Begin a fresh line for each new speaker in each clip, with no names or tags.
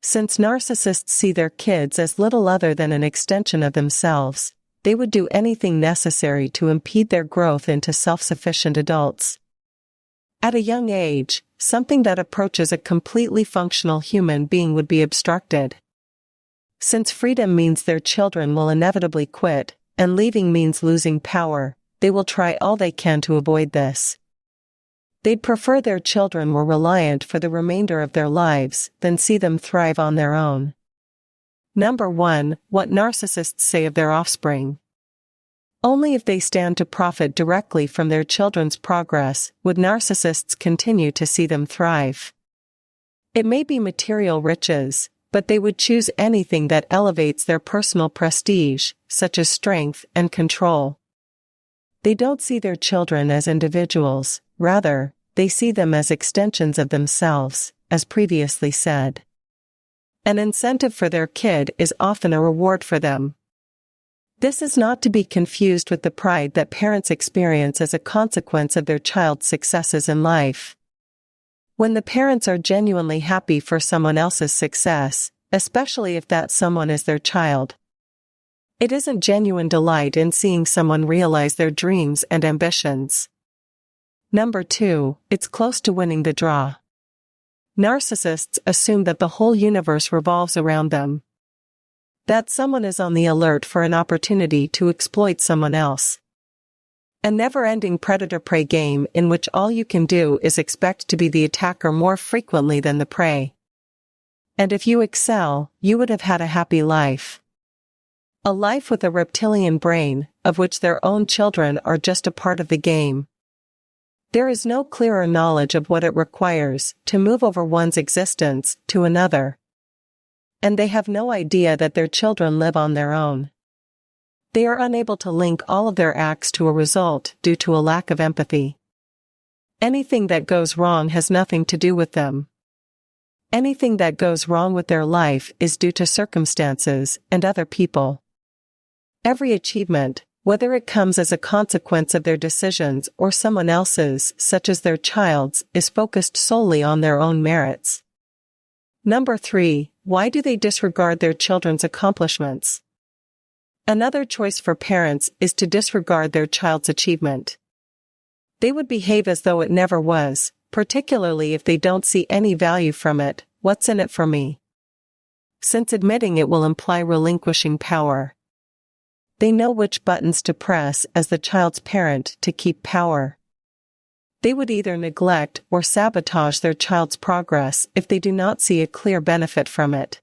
Since narcissists see their kids as little other than an extension of themselves, they would do anything necessary to impede their growth into self-sufficient adults. At a young age, something that approaches a completely functional human being would be obstructed. Since freedom means their children will inevitably quit, and leaving means losing power, they will try all they can to avoid this. They'd prefer their children were reliant for the remainder of their lives than see them thrive on their own. Number 1. What narcissists say of their offspring. Only if they stand to profit directly from their children's progress would narcissists continue to see them thrive. It may be material riches, but they would choose anything that elevates their personal prestige, such as strength and control. They don't see their children as individuals, rather, they see them as extensions of themselves, as previously said. An incentive for their kid is often a reward for them. This is not to be confused with the pride that parents experience as a consequence of their child's successes in life. When the parents are genuinely happy for someone else's success, especially if that someone is their child, it isn't genuine delight in seeing someone realize their dreams and ambitions. Number 2, it's close to winning the draw. Narcissists assume that the whole universe revolves around them. That someone is on the alert for an opportunity to exploit someone else. A never-ending predator-prey game in which all you can do is expect to be the attacker more frequently than the prey. And if you excel, you would have had a happy life. A life with a reptilian brain, of which their own children are just a part of the game. There is no clearer knowledge of what it requires to move over one's existence to another. And they have no idea that their children live on their own. They are unable to link all of their acts to a result due to a lack of empathy. Anything that goes wrong has nothing to do with them. Anything that goes wrong with their life is due to circumstances and other people. Every achievement, whether it comes as a consequence of their decisions or someone else's, such as their child's, is focused solely on their own merits. Number 3. Why do they disregard their children's accomplishments? Another choice for parents is to disregard their child's achievement. They would behave as though it never was, particularly if they don't see any value from it. What's in it for me? Since admitting it will imply relinquishing power. They know which buttons to press as the child's parent to keep power. They would either neglect or sabotage their child's progress if they do not see a clear benefit from it.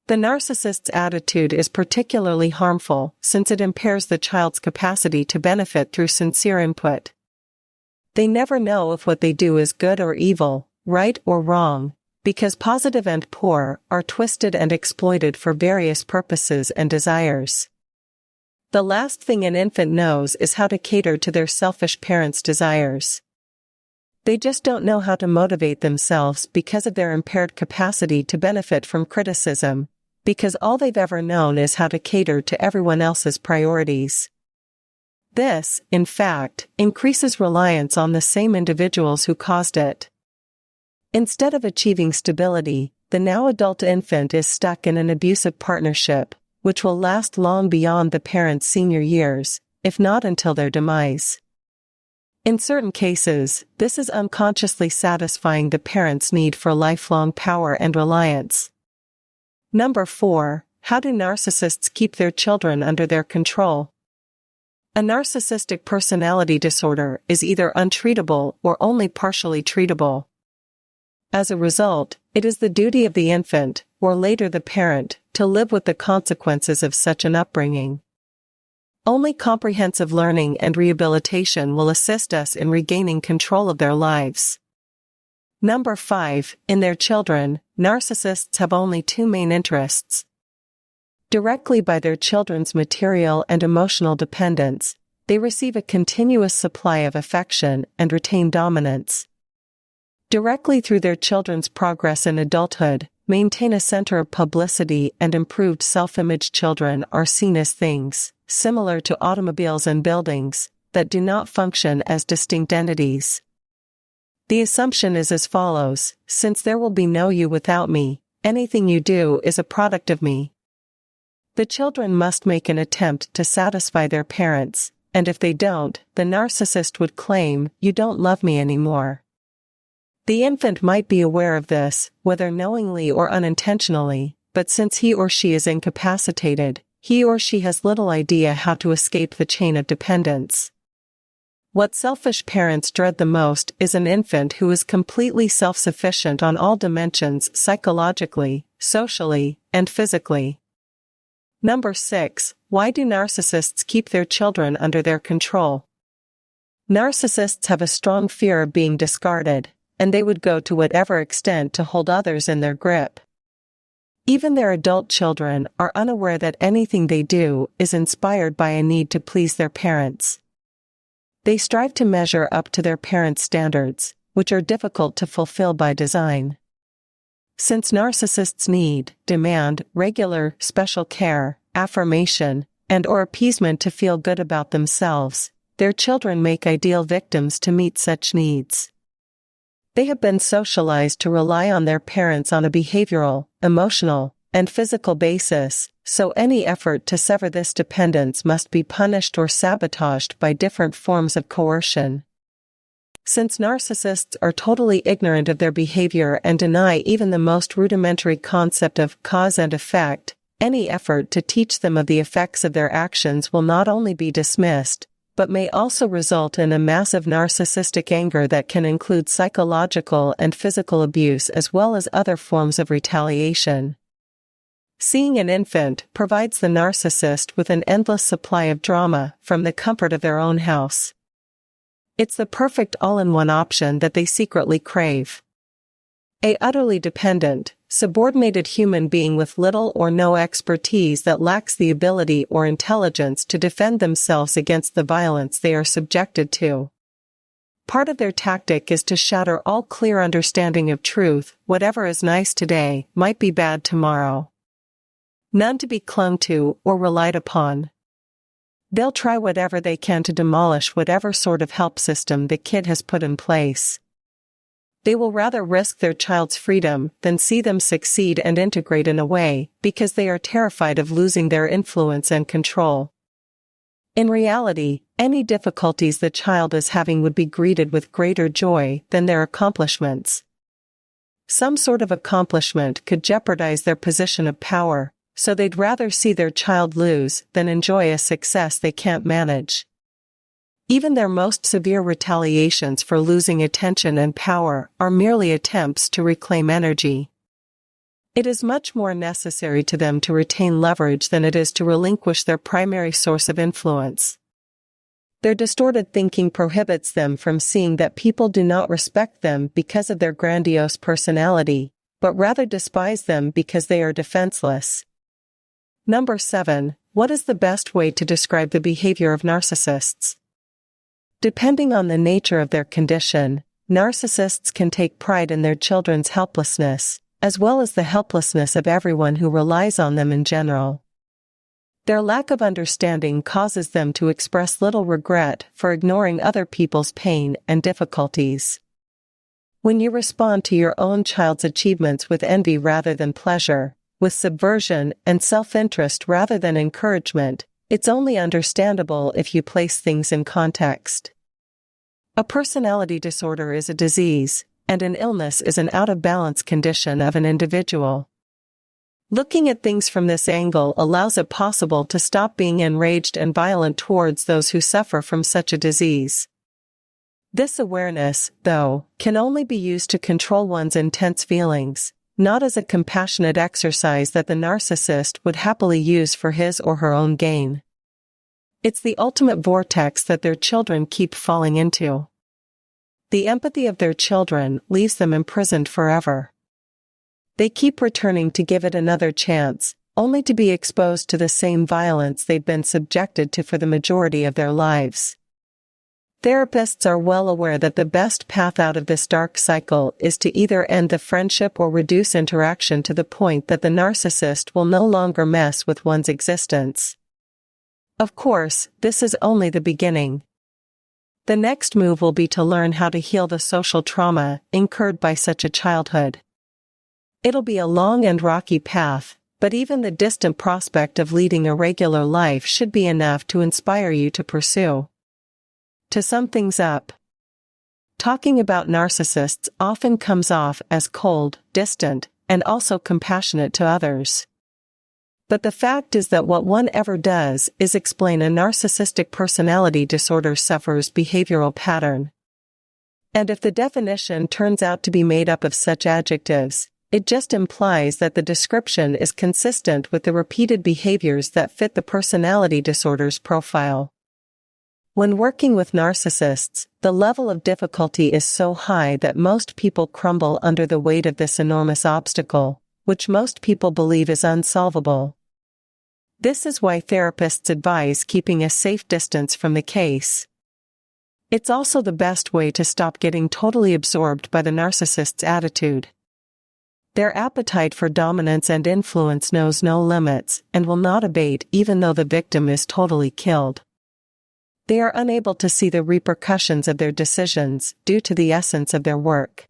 The narcissist's attitude is particularly harmful since it impairs the child's capacity to benefit through sincere input. They never know if what they do is good or evil, right or wrong, because positive and poor are twisted and exploited for various purposes and desires. The last thing an infant knows is how to cater to their selfish parents' desires. They just don't know how to motivate themselves because of their impaired capacity to benefit from criticism, because all they've ever known is how to cater to everyone else's priorities. This, in fact, increases reliance on the same individuals who caused it. Instead of achieving stability, the now adult infant is stuck in an abusive partnership, which will last long beyond the parents' senior years, if not until their demise. In certain cases, this is unconsciously satisfying the parents' need for lifelong power and reliance. Number 4. How do narcissists keep their children under their control? A narcissistic personality disorder is either untreatable or only partially treatable. As a result, it is the duty of the infant, or later the parent, to live with the consequences of such an upbringing. Only comprehensive learning and rehabilitation will assist us in regaining control of their lives. Number 5. In their children, narcissists have only two main interests. Directly by their children's material and emotional dependence, they receive a continuous supply of affection and retain dominance. Directly through their children's progress in adulthood, maintain a center of publicity and improved self-image. Children are seen as things, similar to automobiles and buildings, that do not function as distinct entities. The assumption is as follows: since there will be no you without me, anything you do is a product of me. The children must make an attempt to satisfy their parents, and if they don't, the narcissist would claim, "You don't love me anymore." The infant might be aware of this, whether knowingly or unintentionally, but since he or she is incapacitated, he or she has little idea how to escape the chain of dependence. What selfish parents dread the most is an infant who is completely self-sufficient on all dimensions psychologically, socially, and physically. Number 6. Why do narcissists keep their children under their control? Narcissists have a strong fear of being discarded, and they would go to whatever extent to hold others in their grip. Even their adult children are unaware that anything they do is inspired by a need to please their parents. They strive to measure up to their parents' standards, which are difficult to fulfill by design. Since narcissists demand regular, special care, affirmation, and/or appeasement to feel good about themselves, their children make ideal victims to meet such needs. They have been socialized to rely on their parents on a behavioral, emotional, and physical basis, so any effort to sever this dependence must be punished or sabotaged by different forms of coercion. Since narcissists are totally ignorant of their behavior and deny even the most rudimentary concept of cause and effect, any effort to teach them of the effects of their actions will not only be dismissed, but may also result in a massive narcissistic anger that can include psychological and physical abuse as well as other forms of retaliation. Seeing an infant provides the narcissist with an endless supply of drama from the comfort of their own house. It's the perfect all-in-one option that they secretly crave. A utterly dependent, subordinated human being with little or no expertise that lacks the ability or intelligence to defend themselves against the violence they are subjected to. Part of their tactic is to shatter all clear understanding of truth. Whatever is nice today might be bad tomorrow. None to be clung to or relied upon. They'll try whatever they can to demolish whatever sort of help system the kid has put in place. They will rather risk their child's freedom than see them succeed and integrate in a way, because they are terrified of losing their influence and control. In reality, any difficulties the child is having would be greeted with greater joy than their accomplishments. Some sort of accomplishment could jeopardize their position of power, so they'd rather see their child lose than enjoy a success they can't manage. Even their most severe retaliations for losing attention and power are merely attempts to reclaim energy. It is much more necessary to them to retain leverage than it is to relinquish their primary source of influence. Their distorted thinking prohibits them from seeing that people do not respect them because of their grandiose personality, but rather despise them because they are defenseless. Number 7. What is the best way to describe the behavior of narcissists? Depending on the nature of their condition, narcissists can take pride in their children's helplessness, as well as the helplessness of everyone who relies on them in general. Their lack of understanding causes them to express little regret for ignoring other people's pain and difficulties. When you respond to your own child's achievements with envy rather than pleasure, with subversion and self-interest rather than encouragement, it's only understandable if you place things in context. A personality disorder is a disease, and an illness is an out-of-balance condition of an individual. Looking at things from this angle allows it possible to stop being enraged and violent towards those who suffer from such a disease. This awareness, though, can only be used to control one's intense feelings, not as a compassionate exercise that the narcissist would happily use for his or her own gain. It's the ultimate vortex that their children keep falling into. The empathy of their children leaves them imprisoned forever. They keep returning to give it another chance, only to be exposed to the same violence they've been subjected to for the majority of their lives. Therapists are well aware that the best path out of this dark cycle is to either end the friendship or reduce interaction to the point that the narcissist will no longer mess with one's existence. Of course, this is only the beginning. The next move will be to learn how to heal the social trauma incurred by such a childhood. It'll be a long and rocky path, but even the distant prospect of leading a regular life should be enough to inspire you to pursue. To sum things up, talking about narcissists often comes off as cold, distant, and also compassionate to others. But the fact is that what one ever does is explain a narcissistic personality disorder sufferer's behavioral pattern. And if the definition turns out to be made up of such adjectives, it just implies that the description is consistent with the repeated behaviors that fit the personality disorder's profile. When working with narcissists, the level of difficulty is so high that most people crumble under the weight of this enormous obstacle, which most people believe is unsolvable. This is why therapists advise keeping a safe distance from the case. It's also the best way to stop getting totally absorbed by the narcissist's attitude. Their appetite for dominance and influence knows no limits and will not abate even though the victim is totally killed. They are unable to see the repercussions of their decisions due to the essence of their work.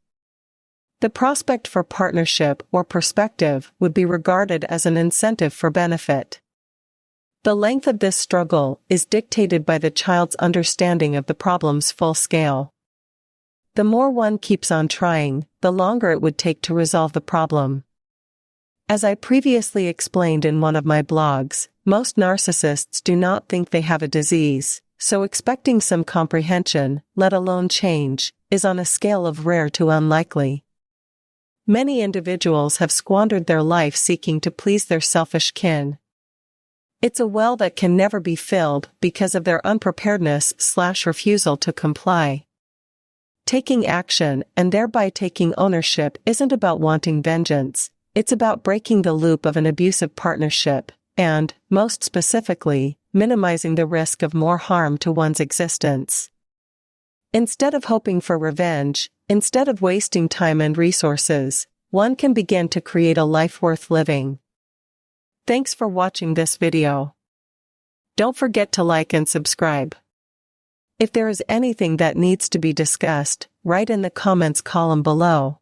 The prospect for partnership or perspective would be regarded as an incentive for benefit. The length of this struggle is dictated by the child's understanding of the problem's full scale. The more one keeps on trying, the longer it would take to resolve the problem. As I previously explained in one of my blogs, most narcissists do not think they have a disease, so expecting some comprehension, let alone change, is on a scale of rare to unlikely. Many individuals have squandered their life seeking to please their selfish kin. It's a well that can never be filled because of their unpreparedness/refusal to comply. Taking action and thereby taking ownership isn't about wanting vengeance, it's about breaking the loop of an abusive partnership and, most specifically, minimizing the risk of more harm to one's existence. Instead of hoping for revenge, instead of wasting time and resources, one can begin to create a life worth living. Thanks for watching this video. Don't forget to like and subscribe. If there is anything that needs to be discussed, write in the comments column below.